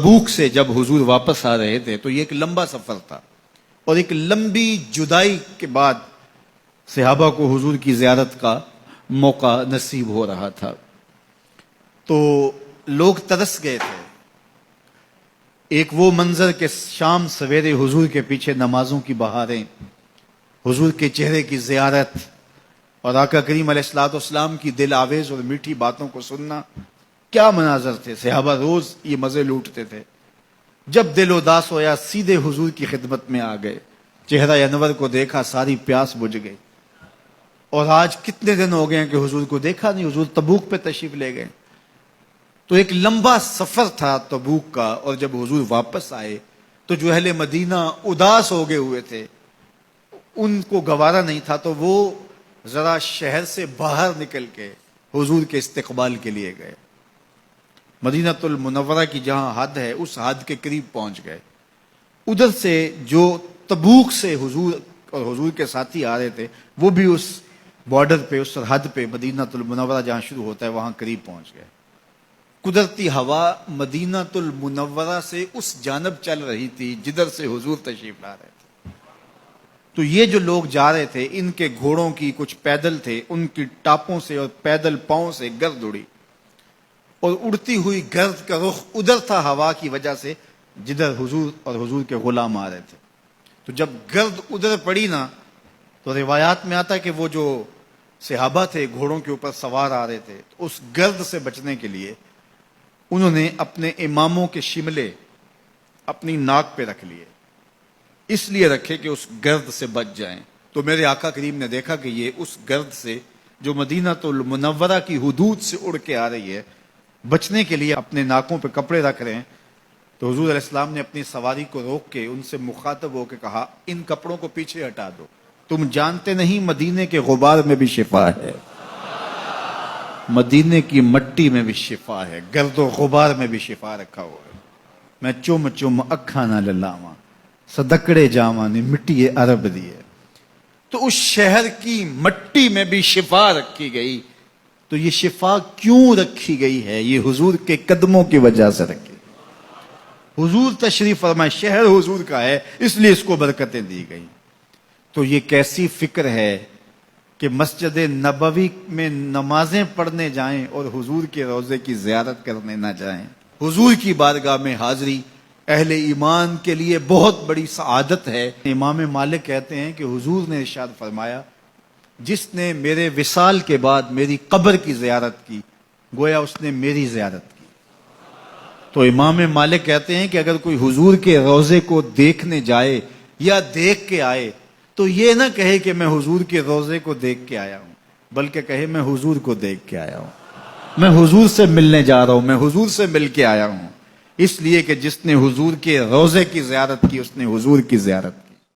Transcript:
تبوک سے جب حضور واپس آ رہے تھے تو یہ ایک لمبا سفر تھا، اور ایک لمبی جدائی کے بعد صحابہ کو حضور کی زیارت کا موقع نصیب ہو رہا تھا۔ تو لوگ ترس گئے تھے۔ ایک وہ منظر کہ شام سویرے حضور کے پیچھے نمازوں کی بہاریں، حضور کے چہرے کی زیارت اور آقا کریم علیہ الصلوۃ والسلام کی دل آویز اور میٹھی باتوں کو سننا، کیا مناظر تھے۔ صحابہ روز یہ مزے لوٹتے تھے۔ جب دل اداس ہویا سیدھے حضور کی خدمت میں آ گئے، چہرہ انور کو دیکھا، ساری پیاس بجھ گئی۔ اور آج کتنے دن ہو گئے ہیں کہ حضور کو دیکھا نہیں، حضور تبوک پہ تشریف لے گئے۔ تو ایک لمبا سفر تھا تبوک کا، اور جب حضور واپس آئے تو جو اہل مدینہ اداس ہو گئے ہوئے تھے، ان کو گوارا نہیں تھا، تو وہ ذرا شہر سے باہر نکل کے حضور کے استقبال کے لیے گئے۔ مدینہ المنورہ کی جہاں حد ہے اس حد کے قریب پہنچ گئے۔ ادھر سے جو تبوک سے حضور اور حضور کے ساتھی آ رہے تھے وہ بھی اس بارڈر پہ، اس سرحد پہ، مدینہ المنورہ جہاں شروع ہوتا ہے وہاں قریب پہنچ گئے۔ قدرتی ہوا مدینہ المنورہ سے اس جانب چل رہی تھی جدھر سے حضور تشریف لا رہے تھے۔ تو یہ جو لوگ جا رہے تھے ان کے گھوڑوں کی، کچھ پیدل تھے، ان کی ٹاپوں سے اور پیدل پاؤں سے گرد اڑی، اور اڑتی ہوئی گرد کا رخ ادھر تھا ہوا کی وجہ سے جدھر حضور اور حضور کے غلام آ رہے تھے۔ تو جب گرد ادھر پڑی نا تو روایات میں آتا ہے کہ وہ جو صحابہ تھے گھوڑوں کے اوپر سوار آ رہے تھے، تو اس گرد سے بچنے کے لیے انہوں نے اپنے اماموں کے شملے اپنی ناک پہ رکھ لیے، اس لیے رکھے کہ اس گرد سے بچ جائیں۔ تو میرے آقا کریم نے دیکھا کہ یہ اس گرد سے جو مدینہ المنورہ کی حدود سے اڑ کے آ رہی ہے، بچنے کے لیے اپنے ناکوں پہ کپڑے رکھ رہے ہیں۔ تو حضور علیہ السلام نے اپنی سواری کو روک کے ان سے مخاطب ہو کے کہا، ان کپڑوں کو پیچھے ہٹا دو، تم جانتے نہیں مدینے کے غبار میں بھی شفا ہے، مدینے کی مٹی میں بھی شفا ہے، گرد و غبار میں بھی شفا رکھا ہوا ہے۔ میں چم چم اکھاں نہ للاواں، صدقڑے جاواں نے مٹی عرب دی ہے۔ تو اس شہر کی مٹی میں بھی شفا رکھی گئی۔ تو یہ شفا کیوں رکھی گئی ہے؟ یہ حضور کے قدموں کی وجہ سے رکھی۔ حضور تشریف فرمائے، شہر حضور کا ہے، اس لیے اس کو برکتیں دی گئی۔ تو یہ کیسی فکر ہے کہ مسجد نبوی میں نمازیں پڑھنے جائیں اور حضور کے روضے کی زیارت کرنے نہ جائیں۔ حضور کی بارگاہ میں حاضری اہل ایمان کے لیے بہت بڑی سعادت ہے۔ امام مالک کہتے ہیں کہ حضور نے ارشاد فرمایا، جس نے میرے وصال کے بعد میری قبر کی زیارت کی گویا اس نے میری زیارت کی۔ تو امام مالک کہتے ہیں کہ اگر کوئی حضور کے روضے کو دیکھنے جائے یا دیکھ کے آئے تو یہ نہ کہے کہ میں حضور کے روضے کو دیکھ کے آیا ہوں، بلکہ کہے میں حضور کو دیکھ کے آیا ہوں، میں حضور سے ملنے جا رہا ہوں، میں حضور سے مل کے آیا ہوں۔ اس لیے کہ جس نے حضور کے روضے کی زیارت کی اس نے حضور کی زیارت کی۔